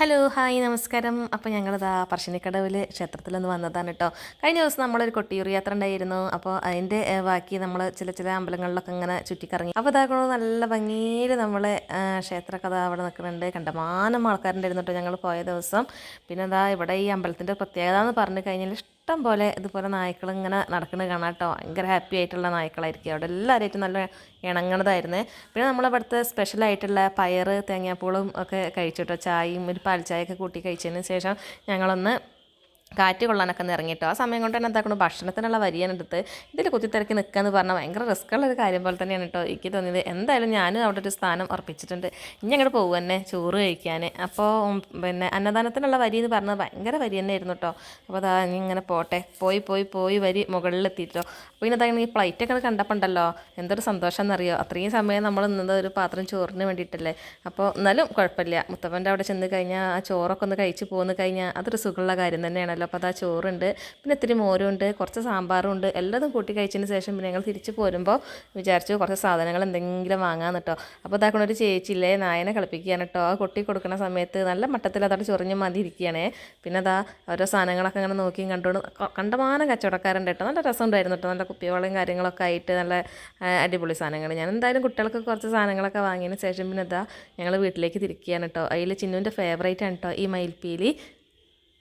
Hello hi നമസ്കാരം. അപ്പോൾ ഞങ്ങളിതാ പറശ്ശിനിക്കടവിൽ ക്ഷേത്രത്തിലൊന്ന് വന്നതാണ് കേട്ടോ. കഴിഞ്ഞ ദിവസം നമ്മളൊരു കൊട്ടിയൂർ യാത്ര ഉണ്ടായിരുന്നു. അപ്പോൾ അതിൻ്റെ ബാക്കി നമ്മൾ ചില അമ്പലങ്ങളിലൊക്കെ ഇങ്ങനെ ചുറ്റിക്കറങ്ങി. അപ്പോൾ ഇതാക്കണോ നല്ല ഭംഗിയിൽ നമ്മളെ ക്ഷേത്രകഥ അവിടെ നിൽക്കുന്നുണ്ട്. കണ്ടമാനം ആൾക്കാരുണ്ടായിരുന്നു കേട്ടോ ഞങ്ങൾ പോയ ദിവസം. പിന്നെ എന്താ ഇവിടെ ഈ അമ്പലത്തിൻ്റെ പ്രത്യേകത എന്ന് പറഞ്ഞു കഴിഞ്ഞാൽ ഇഷ്ടം പോലെ ഇതുപോലെ നായ്ക്കൾ ഇങ്ങനെ നടക്കുന്നത് കാണാം കേട്ടോ. ഭയങ്കര ഹാപ്പി ആയിട്ടുള്ള നായ്ക്കളായിരിക്കും അവിടെ. എല്ലാവരായിട്ടും നല്ല ഇണങ്ങണതായിരുന്നേ. പിന്നെ നമ്മളവിടുത്തെ സ്പെഷ്യലായിട്ടുള്ള പയറ് തേങ്ങാപ്പൂളും ഒക്കെ കഴിച്ചിട്ടോ. ചായയും ഒരു പാൽ ചായയൊക്കെ കൂട്ടി കഴിച്ചതിന് ശേഷം ഞങ്ങളൊന്ന് കാറ്റ് കൊള്ളാനൊക്കെ ഒന്ന് ഇറങ്ങിയിട്ടോ. ആ സമയം കൊണ്ട് തന്നെ എന്താക്കണം ഭക്ഷണത്തിനുള്ള വരിയാണ് എടുത്ത് ഇതിൽ കുത്തിത്തിരക്കി നിൽക്കുക എന്ന് പറഞ്ഞാൽ ഭയങ്കര റിസ്ക്കുള്ള ഒരു കാര്യം പോലെ തന്നെയാണ് കേട്ടോ എനിക്ക് തോന്നിയത്. എന്തായാലും ഞാനും അവിടെ ഒരു സ്ഥാനം ഉറപ്പിച്ചിട്ടുണ്ട്. ഇനി അങ്ങോട്ട് പോകും തന്നെ ചോറ് കഴിക്കാൻ. അപ്പോൾ പിന്നെ അന്നദാനത്തിനുള്ള വരി എന്ന് പറഞ്ഞത് ഭയങ്കര വരി തന്നെ ആയിരുന്നു കേട്ടോ. അപ്പോൾ അതാ ഇനി ഇങ്ങനെ പോട്ടെ പോയി വരി മുകളിലെത്തിയിട്ടോ. അപ്പോൾ ഇനി അതായത് ഈ പ്ലേറ്റൊക്കെ കണ്ടപ്പോൾ ഉണ്ടല്ലോ എന്തൊരു സന്തോഷം എന്നറിയോ. അത്രയും സമയം നമ്മൾ നിന്നത് ഒരു പാത്രം ചോറിന് വേണ്ടിയിട്ടല്ലേ. അപ്പോൾ എന്നാലും കുഴപ്പമില്ല. മുത്തപ്പൻ്റെ അവിടെ ചെന്ന് കഴിഞ്ഞാൽ ആ ചോറൊക്കെ ഒന്ന് കഴിച്ച് പോന്ന് കഴിഞ്ഞാൽ അതൊരു സുഖമുള്ള കാര്യം തന്നെയാണല്ലോ. അപ്പോൾ അതാ ചോറുണ്ട്, പിന്നെ ഇത്തിരി മോരുണ്ട്, കുറച്ച് സാമ്പാറും ഉണ്ട്. എല്ലാതും കൂട്ടി കഴിച്ചതിന് ശേഷം പിന്നെ ഞങ്ങൾ തിരിച്ച് പോരുമ്പോൾ വിചാരിച്ചു കുറച്ച് സാധനങ്ങൾ എന്തെങ്കിലും വാങ്ങാമെന്ന് കേട്ടോ. അപ്പോൾ ഇതാക്കണ ഒരു ചേച്ചിയില്ലേ നായനെ കളിപ്പിക്കുകയാണ് കേട്ടോ. ആ കൊട്ടി കൊടുക്കുന്ന സമയത്ത് നല്ല മട്ടത്തിൽ അതോടെ ചൊറിഞ്ഞ് മതി ഇരിക്കുകയാണേ. പിന്നെ അതാ ഓരോ സാധനങ്ങളൊക്കെ അങ്ങനെ നോക്കിയും കണ്ടുകൊണ്ട് കണ്ടമാനം കച്ചവടക്കാരുണ്ട് കേട്ടോ. നല്ല രസമുണ്ടായിരുന്നു കേട്ടോ. നല്ല കുപ്പിവെള്ളം കാര്യങ്ങളൊക്കെ ആയിട്ട് നല്ല അടിപൊളി സാധനങ്ങൾ. ഞാൻ എന്തായാലും കുട്ടികൾക്ക് കുറച്ച് സാധനങ്ങളൊക്കെ വാങ്ങിയതിന് ശേഷം പിന്നെ ഇതാ ഞങ്ങൾ വീട്ടിലേക്ക് തിരിക്കുകയാണ് കേട്ടോ. അതിൽ ചിന്നുവിൻ്റെ ഫേവറേറ്റ് ആണ് കേട്ടോ ഈ മയിൽപ്പീലി.